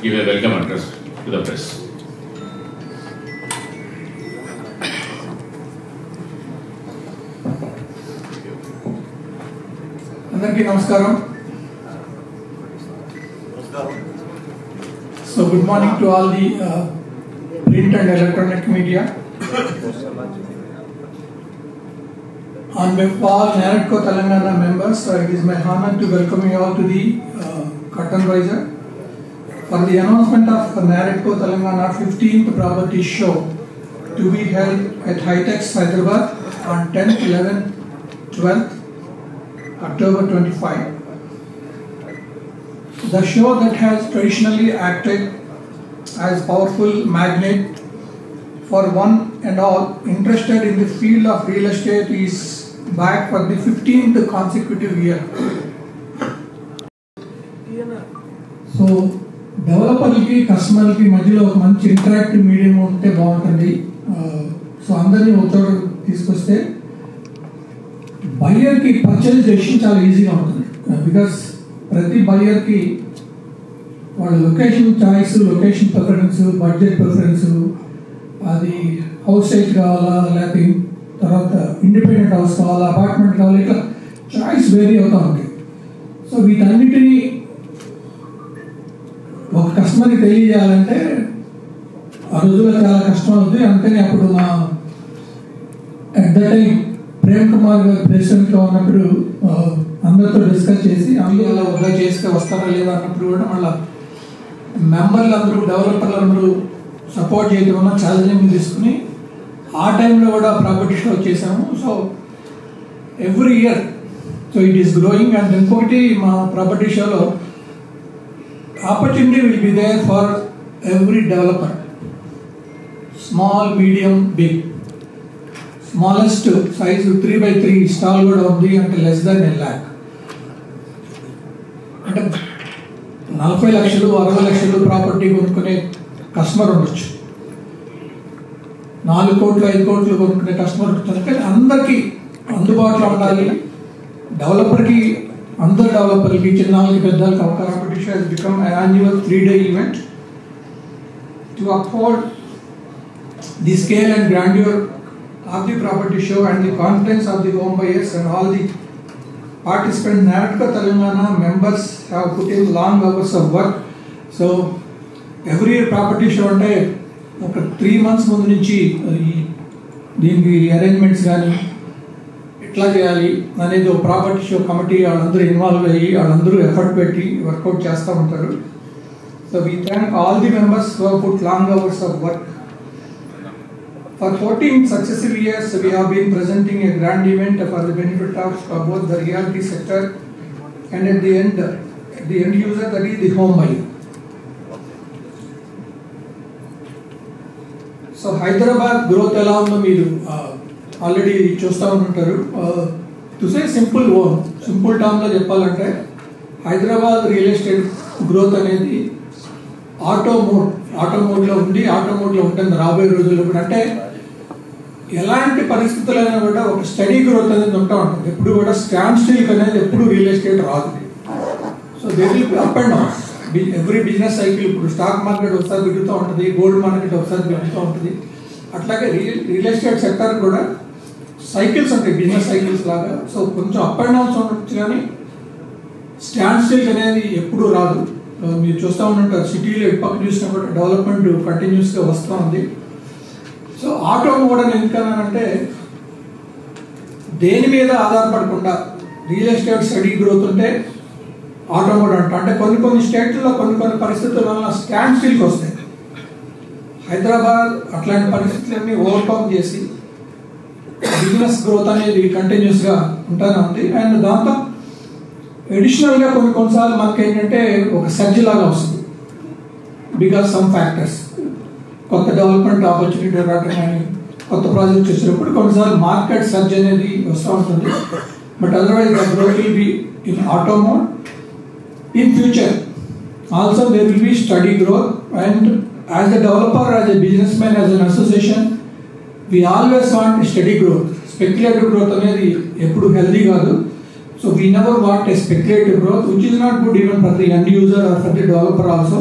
give a welcome address to the press. Andarki namaskaram. So good morning to all the print and electronic media. On behalf of all NAREDCO Telangana members, it is my honor to welcome you all to the curtain riser for the announcement of NAREDCO Telangana 15th property show to be held at Hitex Hyderabad on 10th, 11th, 12th October 25. The show that has traditionally acted as powerful magnet for one and all interested in the field of real estate is back for the 15th consecutive year. So డెవలపర్కి కస్టమర్కి మధ్యలో ఒక మంచి interactive medium ఉంటే బాగుంటుంది. So అందరినీ ఒకచోట తీసుకొస్తే బయ్యర్కి purchase decision చాలా ఈజీగా ఉంటుంది. బికాస్ ప్రతి బయ్యర్కి వాళ్ళ location choice, location preference, budget preference, అది హౌస్ సైజ్ కావాలా లేకపోతే తర్వాత ఇండిపెండెంట్ హౌస్ కావాలా, అపార్ట్మెంట్ కావాలా, ఇట్లా చాయిస్ వేరీ అవుతూ ఉంటాయి. సో వీటన్నిటినీ ఒక కస్టమర్కి తెలియజేయాలంటే ఆ రోజుల్లో చాలా కష్టం అవుతుంది. అందుకని అప్పుడు మా at the time Prem Kumar గారు ప్రెసిడెంట్గా ఉన్నప్పుడు అందరితో డిస్కస్ చేసి అందులో ఒకలా చేస్తే వస్తారా లేదా అన్నప్పుడు కూడా మళ్ళీ మెంబర్లు అందరూ, డెవలపర్లు అందరూ సపోర్ట్ చేయడం వల్ల ఛాలెంజింగ్ తీసుకుని ఆ టైంలో కూడా ప్రాపర్టీ షో చేసాము. So every year so it is growing. And ఇంకొకటి మా ప్రాపర్టీ షోలో opportunity will be there for every developer, small, medium, big. Smallest size 3x3 stall కూడా ఉంది అంటే లెస్ దాన్ 1 lakh. అంటే 40 లక్షలు 60 లక్షలు ప్రాపర్టీ కొనుక్కునే కస్టమర్ ఉండొచ్చు, 4 కోట్లు 5 కోట్లు కొనుక్కునే కస్టమర్ ఉంటుంది. కానీ అందరికీ అందుబాటులో ఉండాలి. డెవలపర్కి, అందరు డెవలపర్కి, చిన్నకి పెద్దలకి property show has become annual 3-day event to uphold the scale and grandeur of the property show and the confidence of the home buyers and all the participants. NAREDCO Telangana members have put in long hours of work. So every year property show అంటే ఒక 3 months ముందు నుంచి దీనికి arrangements కానీ ఎట్లా చేయాలి అనేది ఒక ప్రాపర్టీ షో కమిటీ వాళ్ళందరూ ఇన్వాల్వ్ అయ్యి వాళ్ళందరూ ఎఫర్ట్ పెట్టి వర్కౌట్ చేస్తూ ఉంటారు. So we thank all the members who have put long hours of work. For 14 successive years, we have been presenting a grand event for the benefit of both the realty sector and at the end user, that is the home buyer. So Hyderabad growth ఎలా ఉందో మీరు already చూస్తూ ఉంటారు. To say simple టర్మ్లో చెప్పాలంటే Hyderabad real estate growth అనేది auto మోడ్లో ఉంటుంది రాబోయే రోజుల్లో కూడా. అంటే ఎలాంటి పరిస్థితులైనా కూడా ఒక స్టడీ గ్రోత్ అనేది ఉంటా ఉంటుంది. ఎప్పుడు కూడా స్టాండ్ స్టిల్ అనేది ఎప్పుడు రియల్ ఎస్టేట్ రాదు. So they will be up and downs. Every business cycle, ఇప్పుడు స్టాక్ మార్కెట్ ఒకసారి పెరుగుతూ ఉంటుంది, గోల్డ్ మార్కెట్ ఒకసారి పెరుగుతూ ఉంటుంది. అట్లాగే రియల్ ఎస్టేట్ సెక్టర్ కూడా సైకిల్స్ ఉంటాయి, బిజినెస్ సైకిల్స్ లాగా. సో కొంచెం అప్ అండ్ డౌన్స్ ఉండొచ్చు కానీ స్టాండ్ స్టిల్ అనేది ఎప్పుడూ రాదు. మీరు చూస్తూ ఉంటారు సిటీలో ఎప్పటి చూసినా కూడా డెవలప్మెంట్ కంటిన్యూస్గా వస్తూ ఉంది. సో ఆటో కూడా ఎందుకన్నానంటే దేని మీద ఆధారపడకుండా రియల్ ఎస్టేట్ స్టడీ గ్రోత్ ఉంటే ఆటో కూడా అంటే కొన్ని స్టేట్లలో కొన్ని పరిస్థితుల వల్ల స్టాండ్ స్టిల్కి వస్తాయి. హైదరాబాద్ అట్లాంటి పరిస్థితులన్నీ ఓవర్కమ్ చేసి బిజినెస్ గ్రోత్ అనేది కంటిన్యూస్గా ఉంటూనే ఉంది. అండ్ దాంతో అడిషనల్గా కొన్నిసార్లు మనకి ఏంటంటే ఒక సర్జ్ లాగా వస్తుంది. బికాస్ సమ్ ఫ్యాక్టర్స్, కొత్త డెవలప్మెంట్ ఆపర్చునిటీ రావడం కానీ కొత్త ప్రాజెక్ట్ చేసేటప్పుడు కొన్నిసార్లు మార్కెట్ సర్జ్ అనేది వస్తూ ఉంటుంది. But otherwise the growth will be in auto mode. In future also there will be steady growth. And as a developer, as a businessman, as an association, we always want steady growth. Speculative growth అనేది ఎప్పుడు healthy కాదు. So we never want a speculative growth, which is not good even for the end user or for the developer also.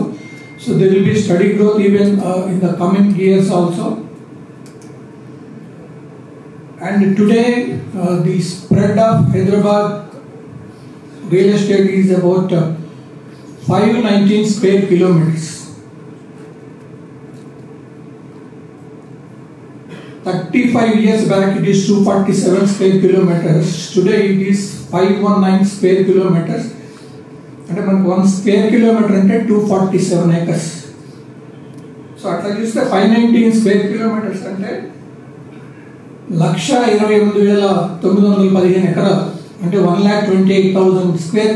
So there will be steady growth even in the coming years also. And today the spread of Hyderabad real estate is about 519 square kilometers. 35 years back it is 247 square kilometers. Today it is 519 square kilometers. అంటే మనకు 1 square kilometre అంటే 247 acres. So అట్లా చూస్తే 519 square kilometres అంటే 1,28,915 ఎకరాలు అంటే 1,28,000 square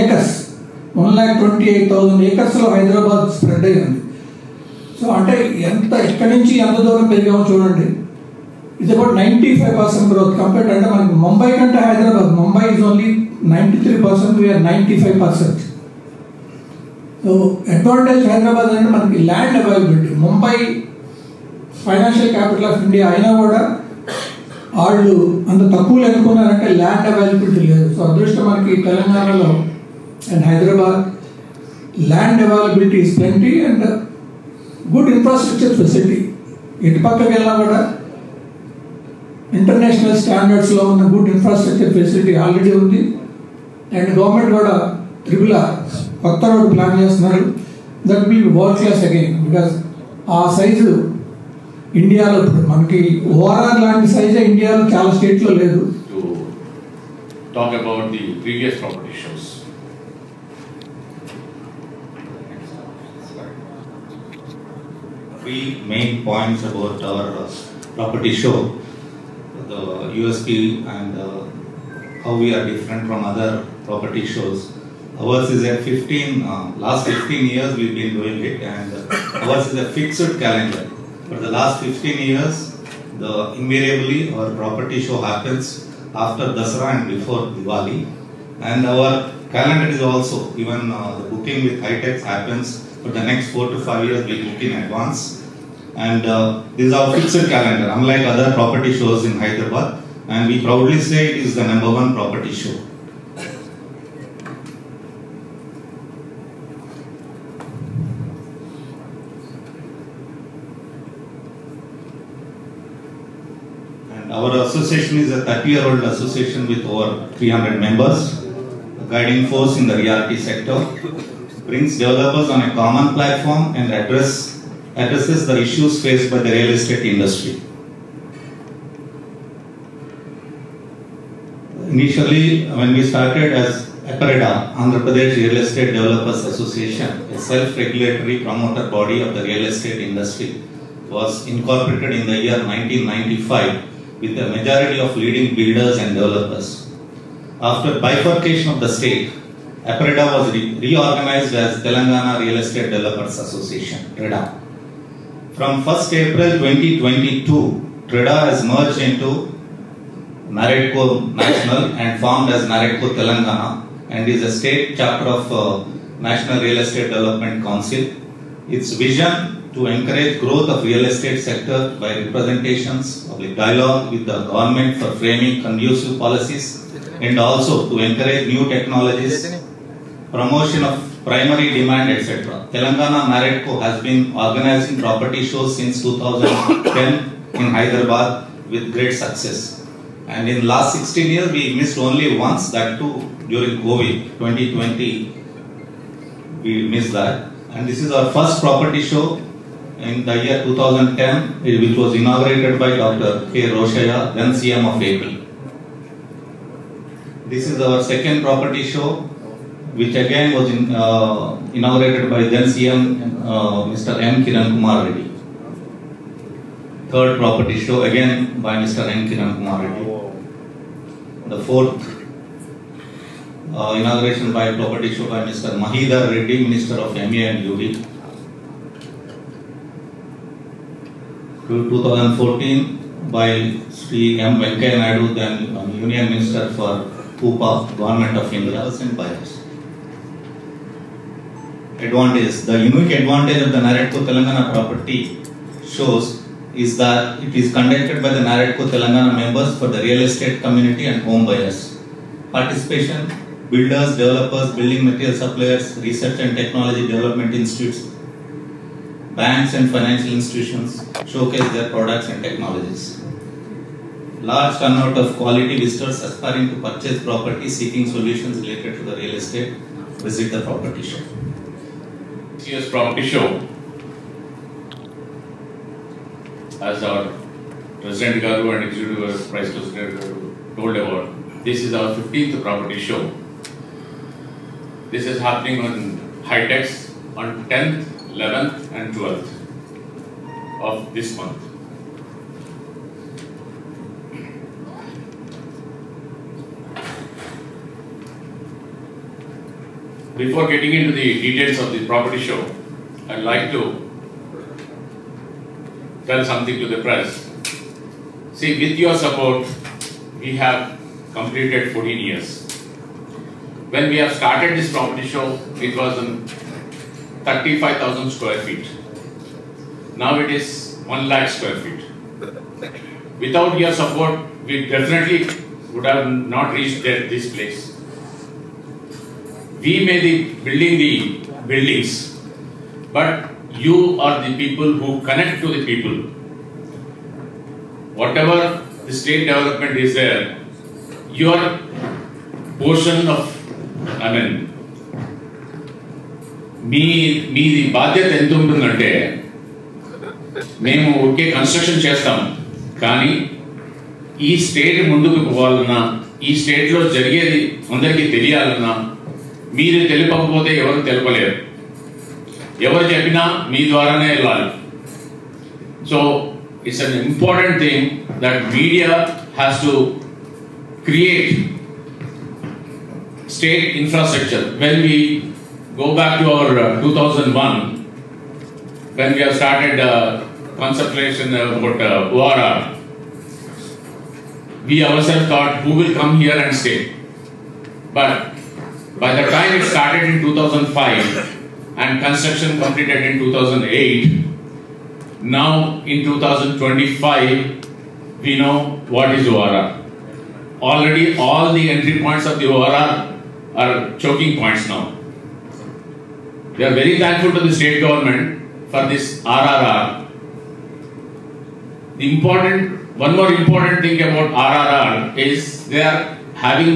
acres. 1,28,000 acres లో Hyderabad spread అయి ఉంది. సో అంటే ఎంత ఎక్కడి నుంచి ఎంత దూరం పెరిగామో చూడండి. ఇది అబౌట్ 95% గ్రోత్ కంపేర్డ్ అంటే మనకి ముంబై కంటే Hyderabad, Mumbai is only 93%, we are 95%. So advantage Hyderabad అంటే మనకి land availability. Mumbai financial capital of India అయినా కూడా వాళ్ళు అంత తక్కువ అనుకున్నారంటే ల్యాండ్ అవైలబిలిటీ లేదు. సో అదృష్టం మనకి తెలంగాణలో and Hyderabad land availability is plenty and good infrastructure facility. ఇటు పక్కకి వెళ్ళినా కూడా ఇంటర్నేషనల్ స్టాండర్డ్స్లో ఉన్న గుడ్ ఇన్ఫ్రాస్ట్రక్చర్ ఫెసిలిటీ ఆల్రెడీ ఉంది. అండ్ గవర్నమెంట్ కూడా కొత్త రోడ్డు ప్లాన్ చేస్తున్నారు. That will be world class again because ఆ సైజు ఇండియాలో ఇప్పుడు మనకి ఓఆర్ఆర్ లాంటి సైజే ఇండియాలో చాలా స్టేట్లో లేదు. Talk about the previous property shows. Three main points about our property show, the USP and how we are different from other property shows. Ours is a last 15 years we've been doing it, and ours is a fixed calendar. For the last 15 years, invariably our property show happens after Dasara and before Diwali, and our calendar is also even the booking with High-Tech happens for the next 4 to 5 years. We book in advance, and this is our fixed calendar, unlike other property shows in Hyderabad, and we proudly say it is the #1 property show. And our association is a 30-year-old association with over 300 members, a guiding force in the realty sector, brings developers on a common platform and addresses the issues faced by the real estate industry. Initially, when we started as APREDA, Andhra Pradesh Real Estate Developers Association, a self-regulatory promoter body of the real estate industry, was incorporated in the year 1995 with a majority of leading builders and developers. After bifurcation of the state, APREDA was reorganized as Telangana Real Estate Developers Association, TREDA. From 1st April 2022, TREDA has merged into NAREDCO National and formed as NAREDCO Telangana and is a state chapter of National Real Estate Development Council. Its vision to encourage growth of real estate sector by representations, public dialogue with the government for framing conducive policies, and also to encourage new technologies, promotion of primary demand, etc. Telangana NAREDCO has been organizing property shows since 2010 in Hyderabad with great success. And in last 16 years we missed only once, that too during COVID 2020 we missed that. And this is our first property show in the year 2010, which was inaugurated by Dr. K. Roshaya, then CM of AP. This is our second property show, which again was inaugurated by then CM Mr. M. Kiran Kumar Reddy. Third property show again by Mr. M. Kiran Kumar Reddy. The fourth inauguration by property show by Mr. Mahidhar Reddy, Minister of MA and UV. 2014 by Sri M. Venkaya Naidu, then Union Minister for UPA, Government of India, and bias. Advantage. The unique advantage of the NAREDCO Telangana property shows is that it is conducted by the NAREDCO Telangana members for the real estate community and home buyers. Participation builders, developers, building material suppliers, research and technology development institutes, banks and financial institutions showcase their products and technologies. Large turnout of quality visitors aspiring to purchase property seeking solutions related to the real estate visit the property show. This year's property show, as our President Garu and Executive Vice President Garu told about, this is our 15th property show. This is happening on Hightex on 10th, 11th and 12th of this month. Before getting into the details of the property show, I'd like to tell something to the press. See, with your support, we have completed 14 years. When we have started this property show, it was on 35,000 square feet. Now it is 1 lakh square feet. Without your support, we definitely would have not reached this place. We may be building the buildings, but you are the people who connect to the people. Whatever the state development is there, your portion of, మీ బాధ్యత ఎంత ఉంటుందంటే, మేము ఒకే construction చేస్తాం, కానీ ఈ state ముందుకు పోవాలన్నా, ఈ స్టేట్లో జరిగేది అందరికీ తెలియాలన్నా, మీరు తెలియకపోతే ఎవరు తెలపలేరు. ఎవరు చెప్పినా మీ ద్వారానే వెళ్ళాలి. So it's an important thing that media has to create state infrastructure. When we go back to our 2001, when we have started consultation about ORR, we ourselves thought, who will come here and stay? But by the time it started in 2005 and construction completed in 2008, now in 2025, we know what is ORR. Already all the entry points of the ORR are choking points now. We are very thankful to the state government for this RRR. One more important thing about RRR is they are having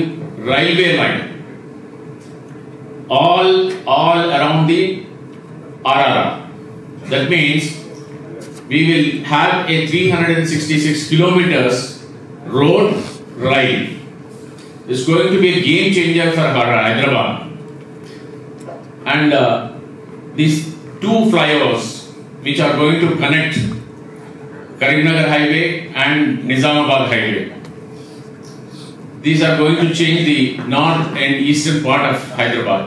railway line all around the RRR. That means we will have a 366 kilometers road rail. It's going to be a game changer for Hyderabad. And these two flyovers which are going to connect Karimnagar Highway and Nizamabad Highway, these are going to change the north and eastern part of Hyderabad.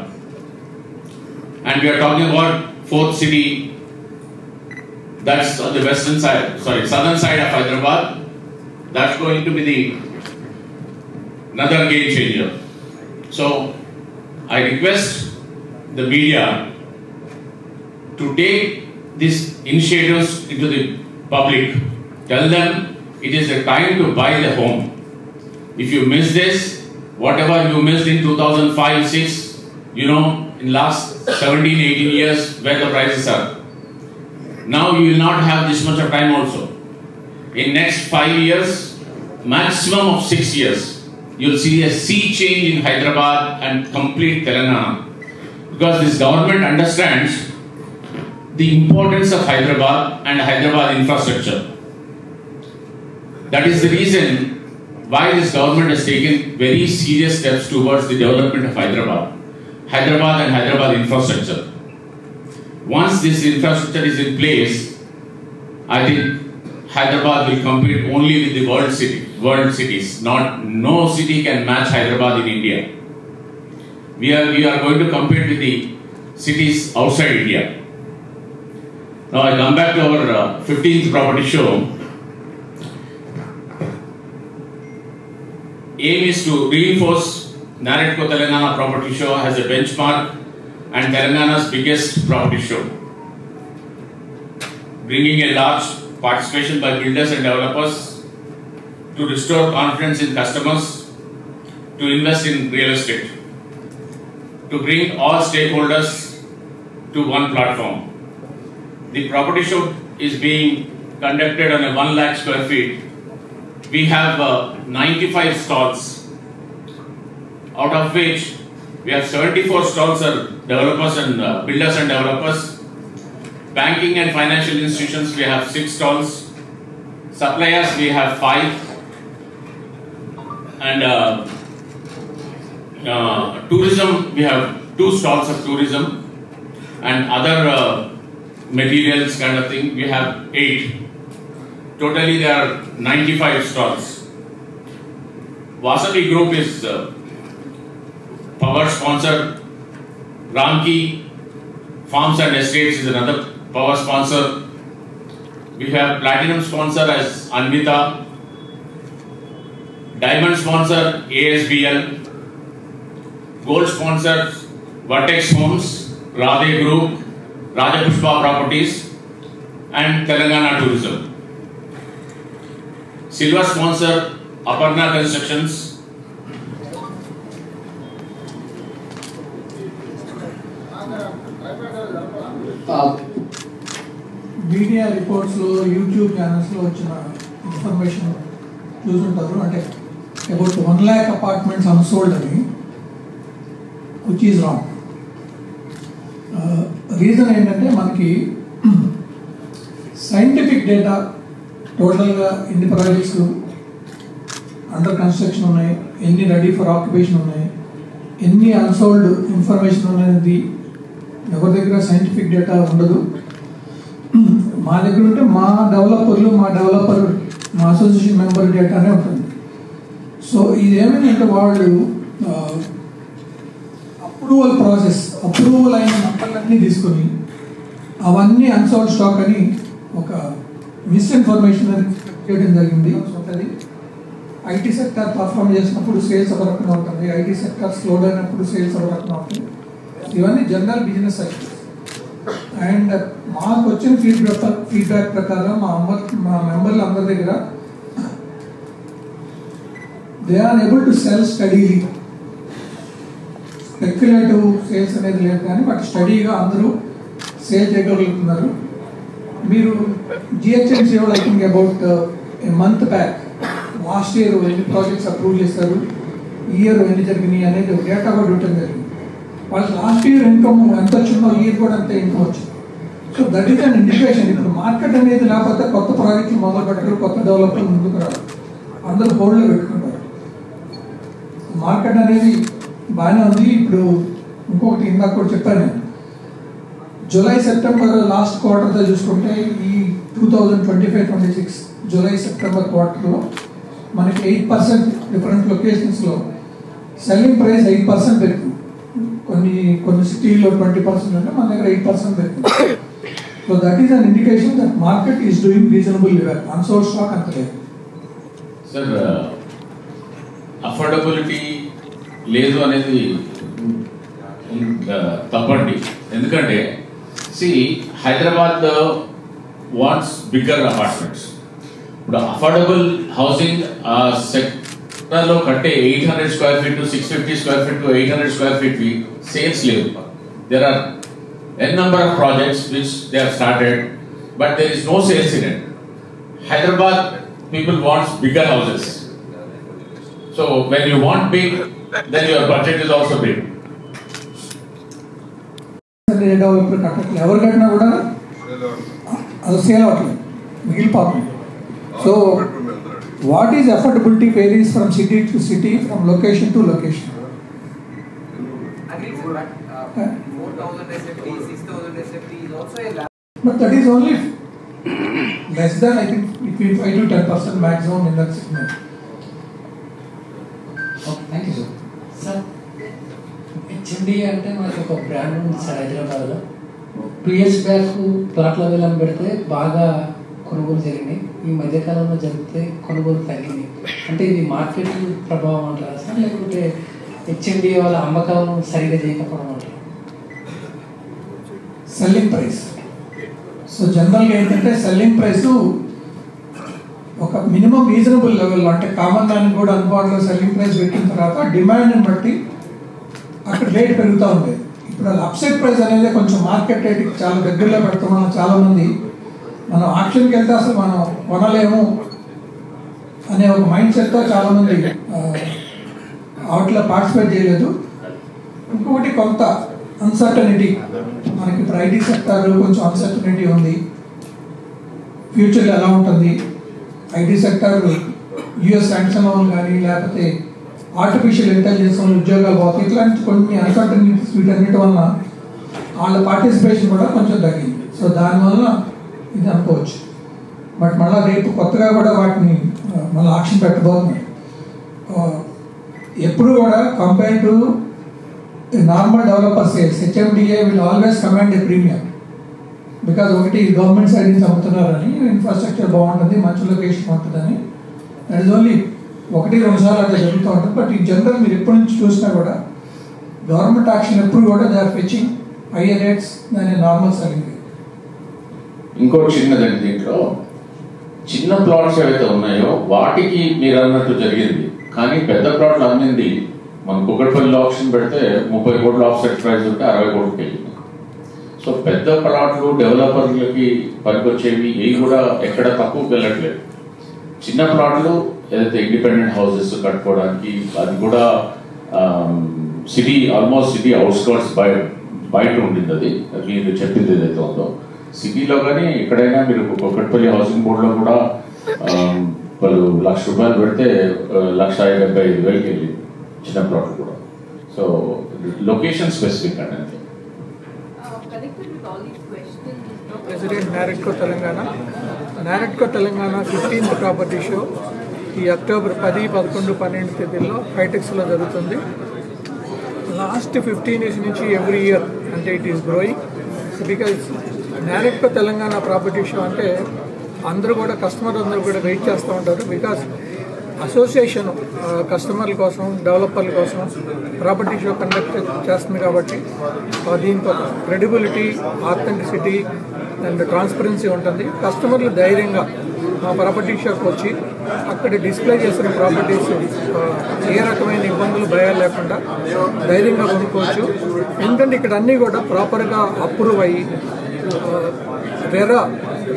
And we are talking about fourth city, that's on the southern side of Hyderabad. That's going to be another game changer. So I request the media to take these initiatives into the public. Tell them it is the time to buy the home. If you miss this, whatever you missed in 2005-06, in last 17-18 years where the prices are. Now you will not have this much of time also. In next 5 years, maximum of 6 years, you will see a sea change in Hyderabad and complete Telangana. Because this government understands the importance of Hyderabad and Hyderabad infrastructure. That is the reason why this government has taken very serious steps towards the development of Hyderabad and Hyderabad infrastructure. Once this infrastructure is in place, I think Hyderabad will compete only with the world cities. No city can match Hyderabad in India. We are going to compete with the cities outside India. Now I come back to our 15th property show. Aim is to reinforce Naredco Telangana property show as a benchmark and Telangana's biggest property show, bringing a large participation by builders and developers to restore confidence in customers to invest in real estate. to bring all stakeholders to one platform. The property show is being conducted on a 1 lakh square feet. We have 95 stalls, out of which we have 74 stalls are developers and builders and developers. Banking and financial institutions, we have 6 stalls. Suppliers, we have 5. And tourism, we have 2 stalls of tourism. And other materials kind of thing, we have 8. Totally there are 95 stalls. Vasavi Group is power sponsor. Ramki Farms and Estates is another power sponsor. We have platinum sponsor as Anvita. Diamond sponsor ASBL. Gold sponsor Vertex Homes, Radhe Group, Rajapushpa Properties, and Telangana Tourism. Silver sponsor Aparna Constructions. Media రిపోర్ట్స్లో YouTube ఛానల్స్లో వచ్చిన information చూసుంటారు, అంటే about 1 lakh apartments unsold అని, which is wrong. Reason ఏంటంటే మనకి scientific data టోటల్గా ఎన్ని ప్రాజెక్ట్స్ అండర్ కన్స్ట్రక్షన్ ఉన్నాయి, ఎన్ని రెడీ ఫర్ ఆక్యుపేషన్ ఉన్నాయి, ఎన్ని అన్సోల్డ్ ఇన్ఫర్మేషన్ ఉన్నది ఎవరి దగ్గర సైంటిఫిక్ డేటా ఉండదు. మా దగ్గర ఉంటే మా అసోసియేషన్ మెంబర్ డేటానే ఉంటుంది. సో ఇదేమైందంటే వాళ్ళు అప్రూవల్ అయిన నంబర్లన్నీ తీసుకొని అవన్నీ అన్సోల్డ్ స్టాక్ అని ఒక మిస్ఇన్ఫర్మేషన్ అని చేయడం జరిగింది. అది ఐటీ సెక్టర్ పర్ఫామ్ చేసినప్పుడు సేల్స్ ఒక రకంగా ఉంటుంది, ఐటీ సెక్టర్ స్లో అయినప్పుడు సేల్స్ ఒక రకంగా ఉంటుంది. ఇవన్నీ జనరల్ బిజినెస్ సైకిల్స్. అండ్ మాకు వచ్చిన ఫీడ్బ్యాక్ ప్రకారం మా మెంబర్లు అందరి దగ్గర they are able to sell steadily. Speculative sales అనేది లేదు కానీ బట్ స్టడీగా అందరూ సేల్ చేయగలుగుతున్నారు. మీరు జిహెచ్ఎంసీ వాళ్ళు I think about a month back last year ఎన్ని ప్రాజెక్ట్స్ అప్రూవ్ చేశారు, ఈ ఇయర్ ఎన్ని జరిగినాయి అనేది డేటా కూడా ఇవ్వటం జరిగింది. వాళ్ళకి లాస్ట్ ఇయర్ ఇన్కమ్ ఎంత వచ్చిందో ఈ ఇయర్ కూడా అంతే ఇన్కమ్ వచ్చింది. So that is an indication. ఇప్పుడు మార్కెట్ అనేది లేకపోతే కొత్త ప్రాజెక్టులు మొదలు పెట్టరు, కొత్త డెవలప్మెంట్ ముందుకు రాదు, అందరూ హోల్డ్లో పెట్టుకుంటారు. మార్కెట్ అనేది బాగానే ఉంది. ఇప్పుడు ఇంకొకటి ఇందాక కూడా చెప్పాను నేను, జూలై సెప్టెంబర్ లాస్ట్ క్వార్టర్తో చూసుకుంటే ఈ 2025-26 జూలై సెప్టెంబర్ క్వార్టర్లో మనకి 8% డిఫరెంట్ లొకేషన్స్లో సెల్లింగ్ ప్రైస్ 8% పెరిగింది. కొన్ని సిటీలో 20% అంటే మన దగ్గర 8% పెరిగింది. So that is an indication that market is doing reasonable level. Unsold stock అంత లేదు. సార్, అఫోర్డబిలిటీ లేదు అనేది తప్పండి. ఎందుకంటే హైదరాబాద్ వాంట్స్ బిగ్గర్ అపార్ట్మెంట్స్. ఇప్పుడు అఫోర్డబుల్ హౌసింగ్ సెక్టర్లో కట్టే 800 square feet to 650 square feet to 800 square feet sales లేవు. There are n number of projects which they have started, but there is no sales in it. Hyderabad people wants bigger houses. So when you want big, then your budget is also big. Developer కట్టట్లేదు, ఎవరు కట్టినా కూడా అది sale అవ్వట్లేదు, మిగిలిపోతుంది. So what is affordability varies from city to city, from location to location. But that is only less than, I think, between 5 to 10% maximum in that segment. Thank you, sir. Sir, HMD అంటే మనకి ఒక brand ఉంది sir హైదరాబాద్లో. 2 years back ప్లాట్ల వేలం పెడితే బాగా కొనుగోలు జరిగినాయి, ఈ మధ్యకాలంలో జరిగితే కొనుగోలు తగ్గింది. అంటే ఇది మార్కెట్ ప్రభావం అంటారా సార్, లేకుంటే హెచ్ఎండి వాళ్ళ అమ్మకాలను సరిగా చేయకపోవడం అంటారా? Selling price. సో జనరల్గా ఏంటంటే సెల్లింగ్ ప్రైస్ ఒక మినిమం రీజనబుల్ లెవెల్లో, అంటే కామన్ మ్యాన్ కూడా అందుబాటులో సెల్లింగ్ ప్రైస్ పెట్టిన తర్వాత డిమాండ్ని బట్టి అక్కడ రేట్ పెరుగుతూ ఉండేది. ఇప్పుడు అది అప్సెట్ ప్రైస్ అనేది కొంచెం మార్కెట్ రేట్కి చాలా దగ్గరలో పెడుతున్నాం. చాలామంది మనం ఆక్షన్కి వెళ్తే అసలు మనం కొనలేము అనే ఒక మైండ్ సెట్తో చాలామంది వాటిలో పార్టిసిపేట్ చేయలేదు. ఇంకొకటి కొంత అన్సర్టనిటీ, మనకి ఇప్పుడు ఐటీ సెక్టర్ కొంచెం అన్సర్టనిటీ ఉంది. ఫ్యూచర్లో ఎలా ఉంటుంది, ఐటీ సెక్టర్ యుఎస్ శాంక్షన్ అవ్వాలి కానీ లేకపోతే ఆర్టిఫిషియల్ ఇంటెలిజెన్స్ వల్ల ఉద్యోగాలు పోతాయి, ఇట్లాంటి కొన్ని అన్సర్టనిటీస్ వీటన్నిటి వలన వాళ్ళ పార్టిసిపేషన్ కూడా కొంచెం తగ్గింది. సో దానివల్ల ఇది అనుకోవచ్చు. బట్ మళ్ళీ రేపు కొత్తగా కూడా వాటిని మళ్ళీ ఆక్షన్ పెట్టబోతున్నాయి. ఎప్పుడు కూడా compare to normal developer sales HMDA will always command A premium. Because ఒకటి గవర్నమెంట్ సైడ్ నుంచి అమ్ముతున్నారని, ఇన్ఫ్రాస్ట్రక్చర్ బాగుంటుంది, మంచి లొకేషన్ ఉంటుందని. దట్ ఈస్ ఓన్లీ 1-2 సార్లు అట్లా జరుగుతూ ఉంటుంది. బట్ ఈ జనరల్ మీరు ఎప్పటి నుంచి చూసినా కూడా గవర్నమెంట్ యాక్షన్ ఎప్పుడు కూడా they are fetching higher rates దాని నార్మల్ సెల్లింగ్. ఇంకో చిన్నదండి, దీంట్లో చిన్న ప్లాట్స్ ఏవైతే ఉన్నాయో వాటికి మీరు అన్నట్టు జరిగింది. కానీ పెద్ద ప్లాట్లు అమ్మింది మన కుక్కడపల్లి ఆప్షన్ పెడితే 30 కోట్ల ఆఫ్సెట్ ప్రైస్ ఉంటే 60 కోట్లకి వెళ్ళింది. సో పెద్ద ప్లాట్లు డెవలపర్లకి పనికొచ్చేవి ఇవి కూడా ఎక్కడ తక్కువకి వెళ్ళట్లేదు. చిన్న ప్లాట్లు ఏదైతే ఇండిపెండెంట్ హౌసెస్ కట్టుకోవడానికి, అది కూడా సిటీ ఆల్మోస్ట్ సిటీ అవుట్స్కర్ట్స్ బయట ఉండింది. అది మీరు చెప్పింది ఏదైతే ఉందో సిటీలో కానీ ఎక్కడైనా మీరు కుక్కడపల్లి హౌసింగ్ బోర్డులో కూడా వాళ్ళు ₹1,00,000 పెడితే 1,75,000 వెళ్ళింది చిన్న ప్లాట్ కూడా. సో లొకేషన్ స్పెసిఫిక్ అండి. President NAREDCO Telangana 15th property show ఈ అక్టోబర్ 10, 11, 12 తేదీల్లో హైటెక్స్లో జరుగుతుంది. లాస్ట్ 15 years నుంచి ఎవ్రీ ఇయర్ అంటే it is growing. Because NAREDCO Telangana property show అంటే అందరూ కూడా కస్టమర్ అందరూ కూడా వెయిట్ చేస్తూ ఉంటారు. బికాజ్ అసోసియేషన్ కస్టమర్ల కోసం, డెవలపర్ల కోసం ప్రాపర్టీ షో కండక్ట్ చేస్తుంది కాబట్టి దీంతో క్రెడిబిలిటీ, ఆథెంటిసిటీ అండ్ ట్రాన్స్పరెన్సీ ఉంటుంది. కస్టమర్లు ధైర్యంగా మా ప్రాపర్టీ షోకి వచ్చి అక్కడ డిస్ప్లే చేసిన ప్రాపర్టీస్ ఏ రకమైన ఇబ్బందులు, భయాలు లేకుండా ధైర్యంగా కొనుక్కోవచ్చు. ఎందుకంటే ఇక్కడ అన్నీ కూడా ప్రాపర్గా అప్రూవ్ అయ్యి వేరే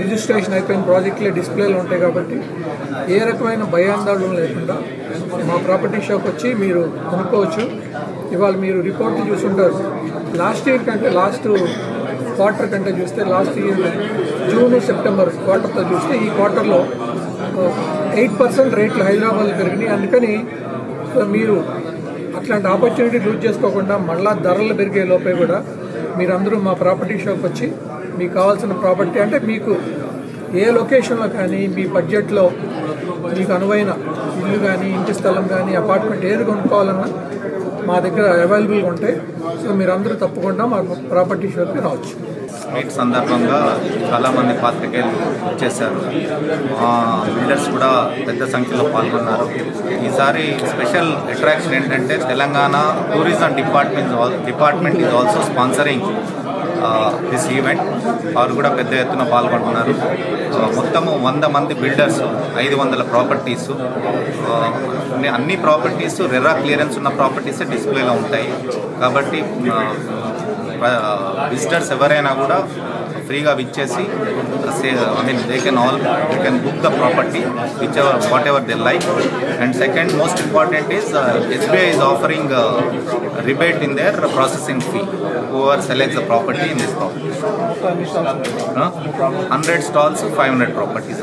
రిజిస్ట్రేషన్ అయిపోయిన ప్రాజెక్టులే డిస్ప్లేలు ఉంటాయి కాబట్టి ఏ రకమైన భయాందోళన లేకుండా మా ప్రాపర్టీ షాప్ వచ్చి మీరు కొనుక్కోవచ్చు. ఇవాళ మీరు రిపోర్ట్లు చూసుంటారు. లాస్ట్ ఇయర్ కంటే లాస్ట్ క్వార్టర్ కంటే చూస్తే లాస్ట్ ఇయర్ జూన్, సెప్టెంబర్ క్వార్టర్తో చూస్తే ఈ క్వార్టర్లో 8% రేట్లు హైదరాబాద్లో పెరిగినాయి. అందుకని మీరు అట్లాంటి ఆపర్చునిటీ లూజ్ చేసుకోకుండా మళ్ళా ధరలు పెరిగే లోపే కూడా మీరందరూ మా ప్రాపర్టీ షాప్ వచ్చి మీకు కావాల్సిన ప్రాపర్టీ అంటే మీకు ఏ లొకేషన్లో కానీ మీ బడ్జెట్లో మీకు అనువైన ఇల్లు కానీ, ఇంటి స్థలం కానీ, అపార్ట్మెంట్ ఏది కొనుక్కోవాలన్నా మా దగ్గర అవైలబుల్గా ఉంటాయి. సో మీరందరూ తప్పకుండా మా ప్రాపర్టీ షోకి రావచ్చు. మీట్ సందర్భంగా చాలామంది పాత్రికేయులు వచ్చేసారు. బిల్డర్స్ కూడా పెద్ద సంఖ్యలో పాల్గొన్నారు. ఈసారి స్పెషల్ అట్రాక్షన్ ఏంటంటే Telangana tourism department is also sponsoring this event. వారు కూడా పెద్ద ఎత్తున పాల్గొంటున్నారు. మొత్తము 100 మంది బిల్డర్స్, 500 ప్రాపర్టీస్, అన్ని ప్రాపర్టీస్ రెరా క్లియరెన్స్ ఉన్న ప్రాపర్టీసే డిస్ప్లేలో ఉంటాయి. కాబట్టి విజిటర్స్ ఎవరైనా కూడా ఫ్రీగా విచ్చేసి they can book the property what ever they like. And second most important is SBI is offering rebate in their processing fee whoever selects the property in this property. 100 stalls, 500 properties.